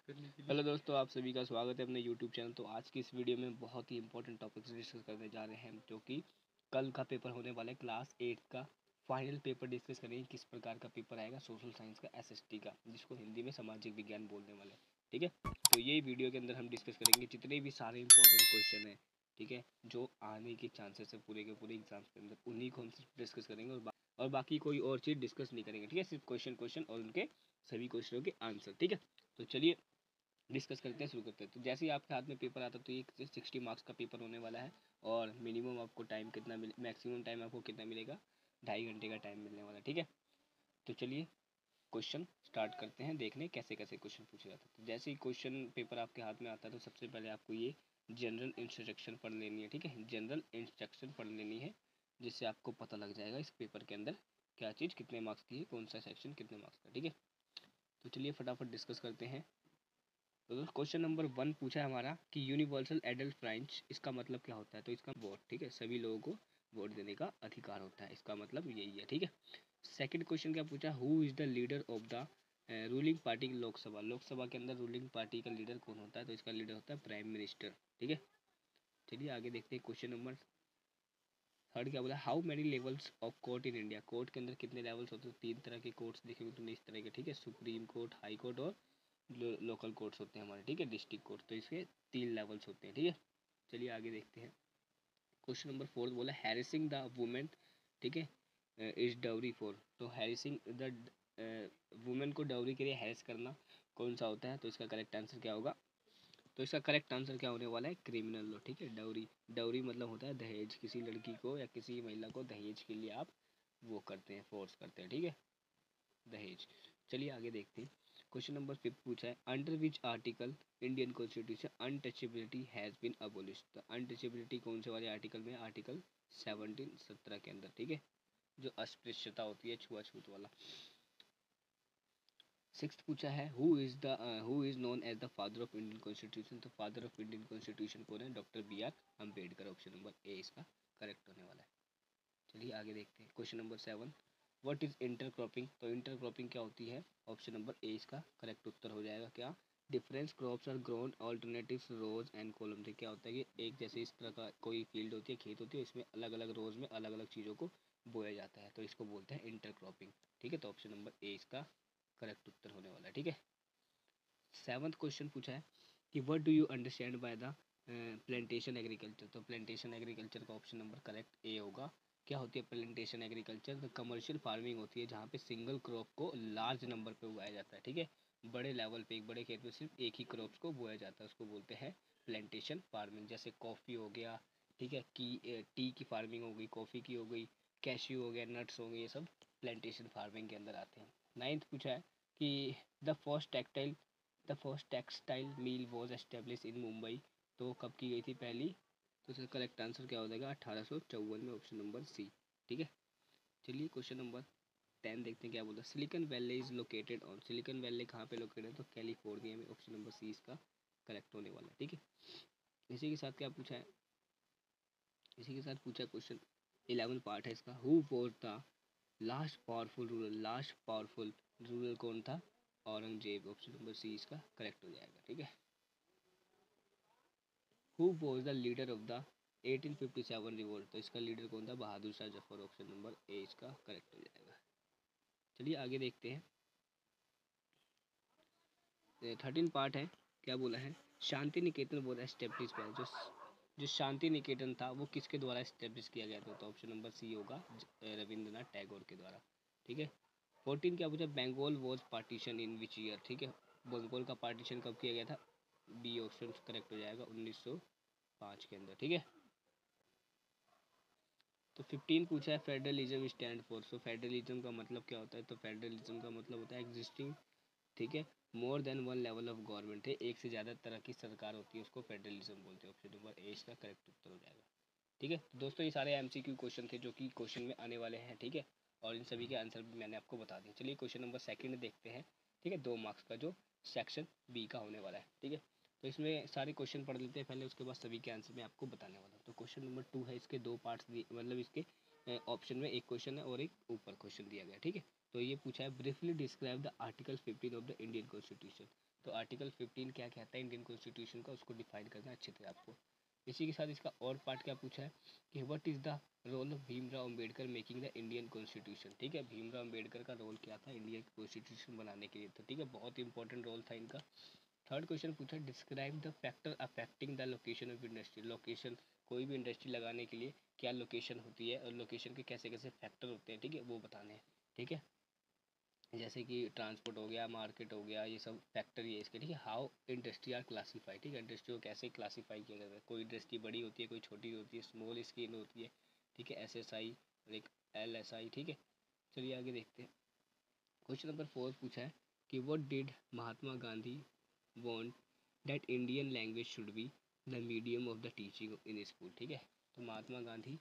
Hello दोस्तों, आप सभी का स्वागत है अपने यूट्यूब चैनल। तो आज की इस वीडियो में बहुत ही इंपॉर्टेंट टॉपिक्स डिस्कस करने जा रहे हैं, जो कि कल का पेपर होने वाला है। क्लास 8 का फाइनल पेपर डिस्कस करेंगे, किस प्रकार का पेपर आएगा सोशल साइंस का, एसएसटी का, जिसको हिंदी में सामाजिक विज्ञान बोलने वाले हैं। ठीक है, तो ये वीडियो के अंदर हम डिस्कस करेंगे जितने भी सारे इंपॉर्टेंट क्वेश्चन हैं, ठीक है, जो आने के चांसेस है पूरे के पूरे एग्जाम्स के अंदर, उन्हीं को हम डिस्कस करेंगे और बाकी कोई और चीज़ डिस्कस नहीं करेंगे। ठीक है, सिर्फ क्वेश्चन और उनके सभी क्वेश्चनों के आंसर। ठीक है, तो चलिए डिस्कस करते हैं, शुरू करते हैं। तो जैसे ही आपके हाथ में पेपर आता है तो ये 60 मार्क्स का पेपर होने वाला है। और मिनिमम आपको टाइम कितना मिले, मैक्सिमम टाइम आपको कितना मिलेगा, 2.5 घंटे का टाइम मिलने वाला है। ठीक है, तो चलिए क्वेश्चन स्टार्ट करते हैं, देखने कैसे कैसे क्वेश्चन पूछे जाते हैं। तो जैसे ही क्वेश्चन पेपर आपके हाथ में आता है तो सबसे पहले आपको ये जनरल इंस्ट्रक्शन पढ़ लेनी है। ठीक है, जनरल इंस्ट्रक्शन पढ़ लेनी है, जिससे आपको पता लग जाएगा इस पेपर के अंदर क्या चीज़ कितने मार्क्स की है, कौन सा सेक्शन कितने मार्क्स का। ठीक है, तो चलिए फटाफट डिस्कस करते हैं। तो क्वेश्चन नंबर 1 पूछा है हमारा कि यूनिवर्सल एडल्ट फ्राइज इसका मतलब क्या होता है। तो इसका वोट, ठीक है, सभी लोगों को वोट देने का अधिकार होता है, इसका मतलब यही है। ठीक है, सेकंड क्वेश्चन क्या पूछा, who is the leader of the ruling party Lok Sabha. Lok Sabha के अंदर रूलिंग पार्टी का लीडर कौन होता है। तो इसका लीडर होता है प्राइम मिनिस्टर। ठीक है, चलिए आगे देखते हैं। क्वेश्चन नंबर थर्ड क्या बोला, how many levels of court in India. Court के अंदर कितने लेवल्स होते हैं। 3 तरह के कोर्ट्स देखेंगे तुमने इस तरह के। ठीक है, सुप्रीम कोर्ट, हाई कोर्ट और लोकल कोर्ट्स होते हैं हमारे। ठीक है, डिस्ट्रिक्ट कोर्ट। तो इसके 3 लेवल्स होते हैं। ठीक है, चलिए आगे देखते हैं। क्वेश्चन नंबर 4 बोला हैरिसिंग द वुमेन, ठीक है, इज डाउरी फॉर। तो हैरिसिंग द वुमेन को डाउरी के लिए हैरेस करना कौन सा होता है। तो इसका करेक्ट आंसर क्या होगा। तो इसका करेक्ट आंसर क्या होने वाला है, क्रिमिनल लॉ। ठीक है, डाउरी, डाउरी मतलब होता है दहेज, किसी लड़की को या किसी महिला को दहेज के लिए आप वो करते हैं, फोर्स करते हैं। ठीक है, दहेज। चलिए आगे देखते हैं। क्वेश्चन नंबर 5 पूछा है, under which article Indian constitution untouchability has been abolished. तो अनटचेबिलिटी कौन से वाले आर्टिकल में, आर्टिकल 17 के अंदर। ठीक है, जो अस्पृश्यता होती है, छुआछूत वाला। सिक्स्थ पूछा है, who is known as the father of Indian constitution. तो फादर ऑफ इंडियन कॉन्स्टिट्यूशन कौन है, doctor B R Ambedkar. Option number A इसका करेक्ट होने वाला है। चलिए आगे देखते हैं। Question number 7, what is intercropping. तो इंटरक्रॉपिंग क्या होती है, ऑप्शन नंबर ए इसका करेक्ट उत्तर हो जाएगा। क्या, difference crops are grown alternative rows and column. से क्या होता है कि एक जैसे इस तरह का कोई फील्ड होती है, खेत होती है, इसमें अलग अलग रोज में अलग अलग चीज़ों को बोया जाता है, तो इसको बोलते हैं इंटरक्रॉपिंग। ठीक है, तो ऑप्शन नंबर ए इसका करेक्ट उत्तर होने वाला है। ठीक है, 7th क्वेश्चन पूछा है कि what do you understand by the plantation agriculture. तो प्लांटेशन एग्रीकल्चर का ऑप्शन नंबर करेक्ट ए होगा। क्या होती है प्लांटेशन एग्रीकल्चर, तो कमर्शियल फार्मिंग होती है जहाँ पे सिंगल क्रॉप को लार्ज नंबर पे उगाया जाता है। ठीक है, बड़े लेवल पे एक बड़े खेत में सिर्फ एक ही क्रॉप्स को बोया जाता है, उसको बोलते हैं प्लांटेशन फार्मिंग। जैसे कॉफ़ी हो गया, ठीक है, टी की फार्मिंग हो गई, कॉफ़ी की हो गई, कैश्यू हो गया, नट्स हो गए, ये सब प्लांटेशन फार्मिंग के अंदर आते हैं। 9th पूछा है कि the first textile mill was establish in Mumbai. तो कब की गई थी पहली। तो इसका करेक्ट आंसर क्या हो जाएगा, 1854 में, ऑप्शन नंबर सी। ठीक है, चलिए क्वेश्चन नंबर 10 देखते हैं क्या बोलता है, silicon valley is located on. Silicon valley कहाँ पे लोकेटेड है, तो कैलिफोर्निया में। ऑप्शन नंबर सी इसका करेक्ट होने वाला है। ठीक है, इसी के साथ क्या पूछा है, इसी के साथ पूछा क्वेश्चन 11 पार्ट है इसका, who was the last powerful ruler कौन था, औरंगजेब। ऑप्शन नंबर सी इसका करेक्ट हो जाएगा। ठीक है, who was the leader of the 1857 revolt. तो इसका लीडर कौन था, Bahadur Shah Zafar. Option number A इसका करेक्ट हो जाएगा। चलिए आगे देखते हैं। 13 पार्ट है, क्या बोला है, Shanti Niketan was establish by. जो शांति निकेतन था वो किसके द्वारा एस्टेब्लिश किया गया था। तो ऑप्शन नंबर सी होगा, रविंद्रनाथ टैगोर के द्वारा। ठीक है, 14 क्या पूछा, Bengal was partition in which year. ठीक है, बंगाल का पार्टीशन कब किया गया था, बी ऑप्शन करेक्ट हो जाएगा, 1905 के अंदर। ठीक है, तो 15 पूछा है federalism stand for. So federalism का मतलब क्या होता है। तो फेडरलिज्म का मतलब होता है एग्जिस्टिंग, ठीक है, more than one level of government है, एक से ज़्यादा तरह की सरकार होती है, उसको फेडरलिज्म बोलते हैं। ऑप्शन नंबर ए इसका करेक्ट उत्तर हो जाएगा। ठीक है, तो दोस्तों ये सारे एमसीक्यू क्वेश्चन थे जो कि क्वेश्चन में आने वाले हैं। ठीक है, और इन सभी के आंसर भी मैंने आपको बता दिए। चलिए क्वेश्चन नंबर 2 देखते हैं। ठीक है, 2 मार्क्स का जो सेक्शन बी का होने वाला है। ठीक है, तो इसमें सारे क्वेश्चन पढ़ लेते हैं पहले, उसके बाद सभी के आंसर मैं आपको बताने वाला हूँ। तो क्वेश्चन नंबर 2 है, इसके 2 पार्ट्स दिए, मतलब इसके ऑप्शन में एक क्वेश्चन है और एक ऊपर क्वेश्चन दिया गया है। ठीक है, तो ये पूछा है briefly describe the article 15 of the Indian constitution. तो आर्टिकल 15 क्या कहता है इंडियन कॉन्स्टिट्यूशन का, उसको डिफाइन करना अच्छे से आपको। इसी के साथ इसका और पार्ट क्या पूछा है कि what is the role of Bhimrao Ambedkar making the Indian constitution. ठीक है, भीमराव अम्बेडकर का रोल क्या था इंडियन कॉन्स्टिट्यूशन बनाने के लिए, तो ठीक है बहुत इंपॉर्टेंट रोल था इनका। थर्ड क्वेश्चन पूछा describe the factor affecting the location of industry. Location, कोई भी इंडस्ट्री लगाने के लिए क्या लोकेशन होती है और लोकेशन के कैसे कैसे फैक्टर होते हैं, ठीक है वो बताने हैं। ठीक है, जैसे कि ट्रांसपोर्ट हो गया, मार्केट हो गया, ये सब फैक्टर ही है इसके। ठीक है, हाउ इंडस्ट्री आर क्लासीफाई। ठीक है, इंडस्ट्री को कैसे क्लासीफाई किया जाता है, कोई इंडस्ट्री बड़ी होती है, कोई छोटी होती है, स्मॉल स्केल होती है। ठीक है, SSI और एक LSI। ठीक है, चलिए आगे देखते हैं। क्वेश्चन नंबर 4 पूछा है कि what did Mahatma Gandhi want that Indian language should be the medium of the teaching in school. ठीक है, तो महात्मा गांधी,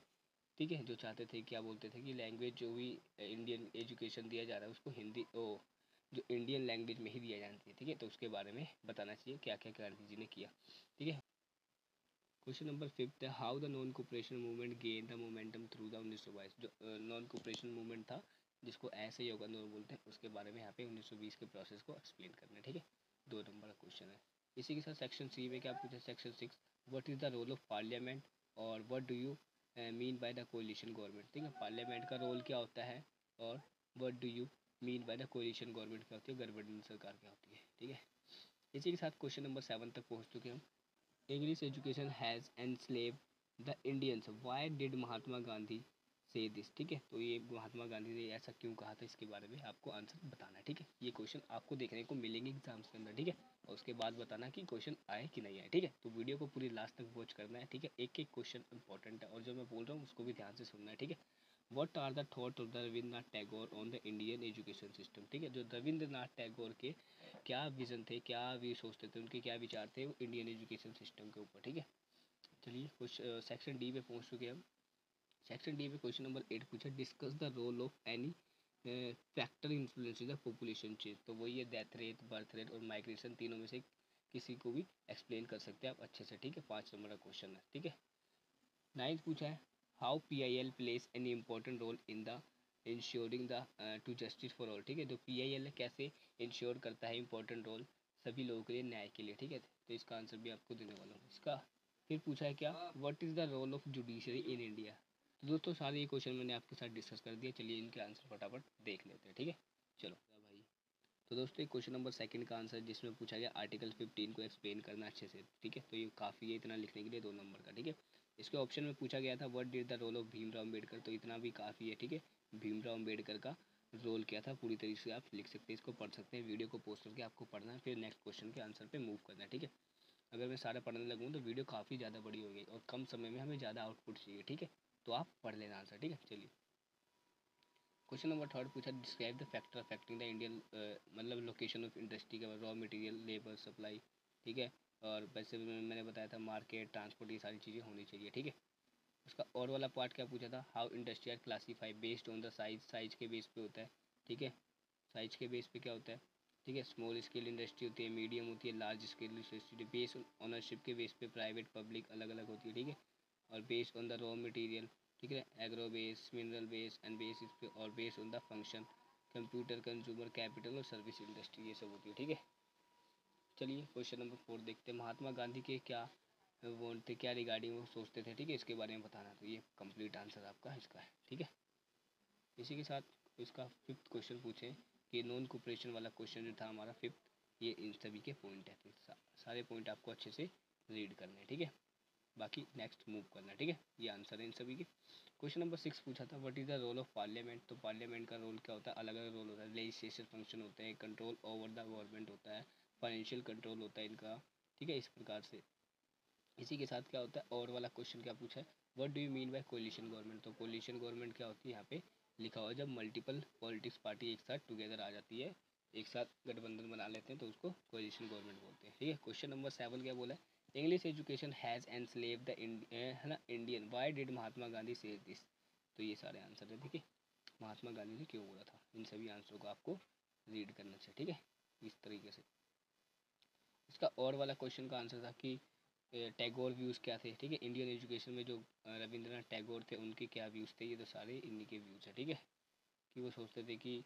ठीक है, जो चाहते थे, क्या बोलते थे कि लैंग्वेज जो भी इंडियन एजुकेशन दिया जा रहा है उसको हिंदी जो इंडियन लैंग्वेज में ही दिया जाना चाहिए। ठीक है, तो उसके बारे में बताना चाहिए क्या क्या गांधी जी ने किया। ठीक है, क्वेश्चन नंबर 5 है how the non cooperation movement gain the momentum through the 1922। जो नॉन कोऑपरेशन मूवमेंट था जिसको ऐसे योगा आंदोलन बोलते हैं, उसके बारे में यहाँ पे 1920 के प्रोसेस को एक्सप्लेन करना है। ठीक है, 2 नंबर का क्वेश्चन है। इसी के साथ सेक्शन सी में क्या पूछा, section 6 what is the role of parliament और what do you mean by the coalition government. ठीक है, पार्लियामेंट का रोल क्या होता है और what do you mean by the coalition government क्या होती है, गठबंधन सरकार क्या होती है। ठीक है, इसी के साथ क्वेश्चन नंबर 7 तक पहुँच चुके हम। English education has enslaved the Indians. Why did Mahatma Gandhi से दिस। ठीक है, तो ये महात्मा गांधी ने ऐसा क्यों कहा था, इसके बारे में आपको आंसर बताना है। ठीक है, ये क्वेश्चन आपको देखने को मिलेंगे एग्जाम्स के अंदर। ठीक है, और उसके बाद बताना कि क्वेश्चन आए कि नहीं आए। ठीक है, तो वीडियो को पूरी लास्ट तक वॉच करना है। ठीक है, एक एक क्वेश्चन इंपॉर्टेंट है और जो मैं बोल रहा हूँ उसको भी ध्यान से सुनना है। ठीक है, what are the thought of the Rabindranath Tagore on the Indian education system. ठीक है, जो रविंद्रनाथ टैगोर के क्या विज़न थे, क्या भी सोचते थे, उनके क्या विचार थे वो इंडियन एजुकेशन सिस्टम के ऊपर। ठीक है, चलिए कुछ सेक्शन डी पे पहुंच चुके हैं हम। सेक्शन डी में क्वेश्चन नंबर 8 पूछा discuss the role of any factor influence the population change. तो वही है डेथ रेट, बर्थ रेट और माइग्रेशन, तीनों में से किसी को भी एक्सप्लेन कर सकते हैं आप अच्छे से। ठीक है, 5 नंबर का क्वेश्चन है। ठीक है, 9th पूछा है how PIL place any important role in the ensuring the to justice for all. ठीक है, तो PIL कैसे इंश्योर करता है इंपॉर्टेंट रोल सभी लोगों के लिए, न्याय के लिए। ठीक है, तो इसका आंसर भी आपको देने वाला हूँ इसका। फिर पूछा है क्या what is the role of judiciary in India. तो दोस्तों सारे ये क्वेश्चन मैंने आपके साथ डिस्कस कर दिया, चलिए इनके आंसर फटाफट देख लेते हैं। ठीक है, चलो भाई। तो दोस्तों क्वेश्चन नंबर 2 का आंसर जिसमें पूछा गया आर्टिकल 15 को एक्सप्लेन करना अच्छे से। ठीक है, तो ये काफ़ी है इतना लिखने के लिए, 2 नंबर का। ठीक है, इसके ऑप्शन में पूछा गया था what did the role of Bhimrao Ambedkar, तो इतना भी काफ़ी है। ठीक है, भीमराव अम्बेडकर का रोल क्या था पूरी तरीके से आप लिख सकते हैं, इसको पढ़ सकते हैं। वीडियो को पोस्ट करके आपको पढ़ना है, फिर नेक्स्ट क्वेश्चन के आंसर पे मूव करना है। ठीक है, अगर मैं सारा पढ़ने लगूँ तो वीडियो काफ़ी ज़्यादा बड़ी हो गई और कम समय में हमें ज़्यादा आउटपुट चाहिए। ठीक है, तो आप पढ़ लेना आंसर। ठीक है, चलिए क्वेश्चन नंबर 3 पूछा describe the factor affecting the Indian, मतलब लोकेशन ऑफ इंडस्ट्री का, रॉ मटेरियल, लेबर, सप्लाई। ठीक है, और वैसे भी मैंने बताया था मार्केट, ट्रांसपोर्ट, ये सारी चीज़ें होनी चाहिए। ठीक है, उसका और वाला पार्ट क्या पूछा था how industry are classify based on the size, size के बेस पे होता है। ठीक है, साइज के बेस पे क्या होता है। ठीक है, स्मॉल स्केल इंडस्ट्री होती है, मीडियम होती है, large scale industry. Base ownership के बेस पे प्राइवेट पब्लिक अलग अलग होती है। ठीक है, और based on the raw material. ठीक है, agro base, mineral base and base इस पे, और based on the function, computer, consumer, capital और सर्विस इंडस्ट्री, ये सब होती है। ठीक है, चलिए क्वेश्चन नंबर 4 देखते हैं महात्मा गांधी के क्या वो थे, क्या रिगार्डिंग वो सोचते थे। ठीक है, इसके बारे में बताना, तो ये कंप्लीट आंसर आपका इसका है। ठीक है, इसी के साथ इसका 5th क्वेश्चन पूछे कि नॉन कोऑपरेशन वाला क्वेश्चन जो था हमारा 5th, ये इन सभी के पॉइंट है, तो सारे पॉइंट आपको अच्छे से रीड करने हैं। ठीक है, बाकी नेक्स्ट मूव करना है। ठीक है, ये आंसर है इन सभी के। क्वेश्चन नंबर 6 पूछा था what is the role of parliament. तो पार्लियामेंट का रोल क्या होता है, अलग अलग रोल होता है। लेजिस्लेशन फंक्शन होते हैं, कंट्रोल ओवर द गवर्नमेंट होता है, फाइनेंशियल कंट्रोल होता है इनका। ठीक है, इस प्रकार से। इसी के साथ क्या होता है और वाला क्वेश्चन क्या पूछा है what do you mean bye coalition government. तो कोलिशन गवर्नमेंट क्या होती है, यहाँ पे लिखा हुआ है जब मल्टीपल पॉलिटिक्स पार्टी एक साथ टुगेदर आ जाती है, एक साथ गठबंधन बना लेते हैं, तो उसको कोलिशन गवर्नमेंट बोलते हैं। ठीक है, क्वेश्चन नंबर 7 क्या बोला है English education has enslaved the है ना Indian, why did Mahatma Gandhi से दिस। तो ये सारे आंसर है। ठीक है, महात्मा गांधी ने क्यों बोला था, इन सभी आंसरों को आपको रीड करना चाहिए। ठीक है, इस तरीके से। इसका और वाला क्वेश्चन का आंसर था कि टैगोर व्यूज़ क्या थे। ठीक है, इंडियन एजुकेशन में जो रविंद्रनाथ टैगोर थे उनके क्या व्यूज़ थे, ये तो सारे इन्हीं के व्यूज़ हैं। ठीक है, कि वो सोचते थे कि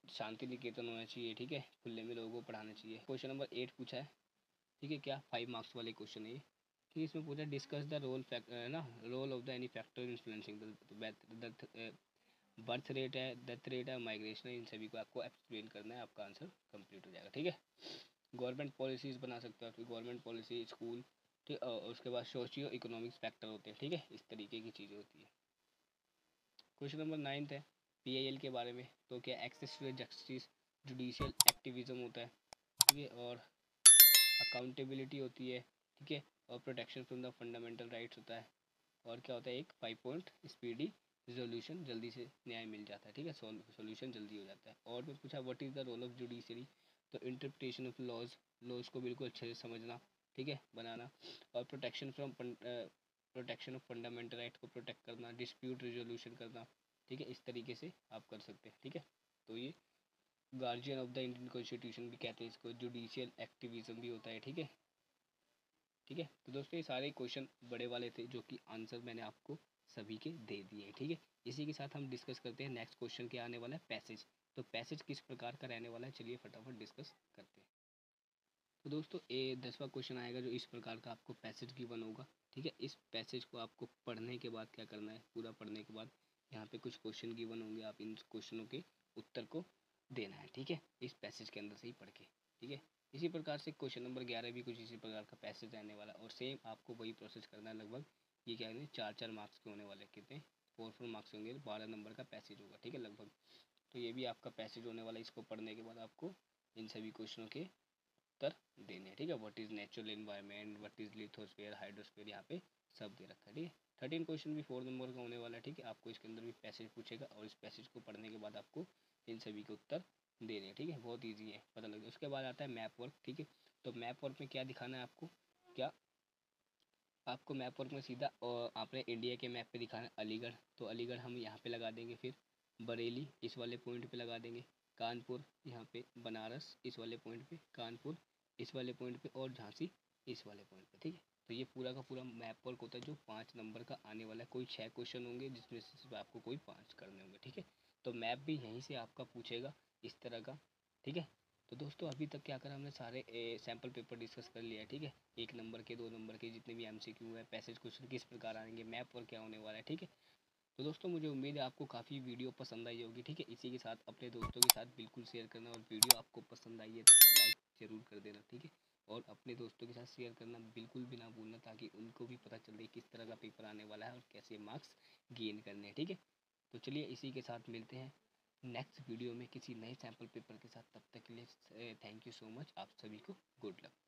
शांति निकेतन होना चाहिए, ठीक है, खुले में लोगों को पढ़ाना चाहिए। क्वेश्चन नंबर 8 पूछा है, ठीक है, क्या 5 मार्क्स वाले क्वेश्चन है ये, ठीक है। इसमें पूछा डिस्कस द रोल ना role of the any factor influencing the birth rate है, डेथ रेट है, माइग्रेशन है, इन सभी को आपको एक्सप्लेन करना है, आपका आंसर कंप्लीट हो जाएगा, ठीक है। गवर्नमेंट पॉलिसीज़ बना सकते हो, गवर्नमेंट पॉलिसी, स्कूल, ठीक, और उसके बाद सोशियो इकोनॉमिक्स फैक्टर होते हैं, ठीक है, इस तरीके की चीज़ें होती है। क्वेश्चन नंबर 9 है PIL के बारे में, तो क्या access to justice judicial activism होता है, ठीक है, और अकाउंटेबिलिटी होती है, ठीक है, और protection from the fundamental rights होता है, और क्या होता है एक 5 पॉइंट स्पीडी रिजोल्यूशन, जल्दी से न्याय मिल जाता है, ठीक है, सॉल्यूशन जल्दी हो जाता है। और भी पूछा what is the role of judiciary, तो इंटरप्रिटेशन ऑफ लॉज को बिल्कुल अच्छे से समझना, ठीक है, बनाना, और प्रोटेक्शन ऑफ फंडामेंटल राइट को प्रोटेक्ट करना, डिस्प्यूट रिजोल्यूशन करना, ठीक है, इस तरीके से आप कर सकते हैं, ठीक है। तो ये guardian of the Indian constitution भी कहते हैं इसको, जुडिशियल एक्टिविज्म भी होता है, ठीक है, ठीक है। तो दोस्तों ये सारे क्वेश्चन बड़े वाले थे जो कि आंसर मैंने आपको सभी के दे दिए, ठीक है। इसी के साथ हम डिस्कस करते हैं नेक्स्ट क्वेश्चन क्या आने वाला है, पैसेज। तो पैसेज किस प्रकार का रहने वाला है, चलिए फटाफट डिस्कस करते हैं। तो दोस्तों ये 10वां क्वेश्चन आएगा जो इस प्रकार का आपको पैसेज गिवन होगा, ठीक है। इस पैसेज को आपको पढ़ने के बाद क्या करना है, पूरा पढ़ने के बाद यहाँ पे कुछ क्वेश्चन गिवन होंगे, आप इन क्वेश्चनों के उत्तर को देना है, ठीक है, इस पैसेज के अंदर से ही पढ़ के, ठीक है। इसी प्रकार से क्वेश्चन नंबर 11 भी कुछ इसी प्रकार का पैसेज रहने वाला और सेम आपको वही प्रोसेस करना है लगभग। ये क्या है 4-4 मार्क्स के होने वाले, कितने 4 मार्क्स होंगे, 12 नंबर का पैसेज होगा, ठीक है, लगभग। तो ये भी आपका पैसेज होने वाला है, इसको पढ़ने के बाद आपको इन सभी क्वेश्चनों के उत्तर देने, ठीक है। What is natural environment, what is lithosphere, hydrosphere, यहाँ पे सब दे रखा है, ठीक है। 13 क्वेश्चन भी 4 नंबर का होने वाला है, ठीक है। आपको इसके अंदर भी पैसेज पूछेगा और इस पैसेज को पढ़ने के बाद आपको इन सभी के उत्तर देने हैं, ठीक है, बहुत ईजी है, पता लगे। उसके बाद आता है मैप वर्क, ठीक है। तो मैप वर्क में क्या दिखाना है आपको, क्या आपको मैप वर्क में सीधा आपने इंडिया के मैप पे दिखाना है अलीगढ़, तो अलीगढ़ हम यहाँ पे लगा देंगे, फिर बरेली इस वाले पॉइंट पे लगा देंगे, कानपुर यहाँ पे, बनारस इस वाले पॉइंट पे, कानपुर इस वाले पॉइंट पे, और झांसी इस वाले पॉइंट पे, ठीक है। तो ये पूरा का पूरा मैप वर्क होता है जो 5 नंबर का आने वाला है। कोई 6 क्वेश्चन होंगे जिसमें से सिर्फ आपको कोई 5 करने होंगे, ठीक है। तो मैप भी यहीं से आपका पूछेगा इस तरह का, ठीक है। तो दोस्तों अभी तक क्या करा हमने, सारे सैम्पल पेपर डिस्कस कर लिया है, ठीक है। 1 नंबर के, 2 नंबर के जितने भी MCQ है, पैसेज क्वेश्चन किस प्रकार आएंगे, मैप पर क्या होने वाला है, ठीक है। तो दोस्तों मुझे उम्मीद है आपको काफ़ी वीडियो पसंद आई होगी, ठीक है। इसी के साथ अपने दोस्तों के साथ बिल्कुल शेयर करना, और वीडियो आपको पसंद आई है तो लाइक ज़रूर कर देना, ठीक है। और अपने दोस्तों के साथ शेयर करना बिल्कुल भी ना भूलना, ताकि उनको भी पता चले किस तरह का पेपर आने वाला है और कैसे मार्क्स गेन करने हैं, ठीक है। तो चलिए इसी के साथ मिलते हैं नेक्स्ट वीडियो में किसी नए सैम्पल पेपर के साथ। तब तक के लिए थैंक यू सो मच, आप सभी को गुड लक।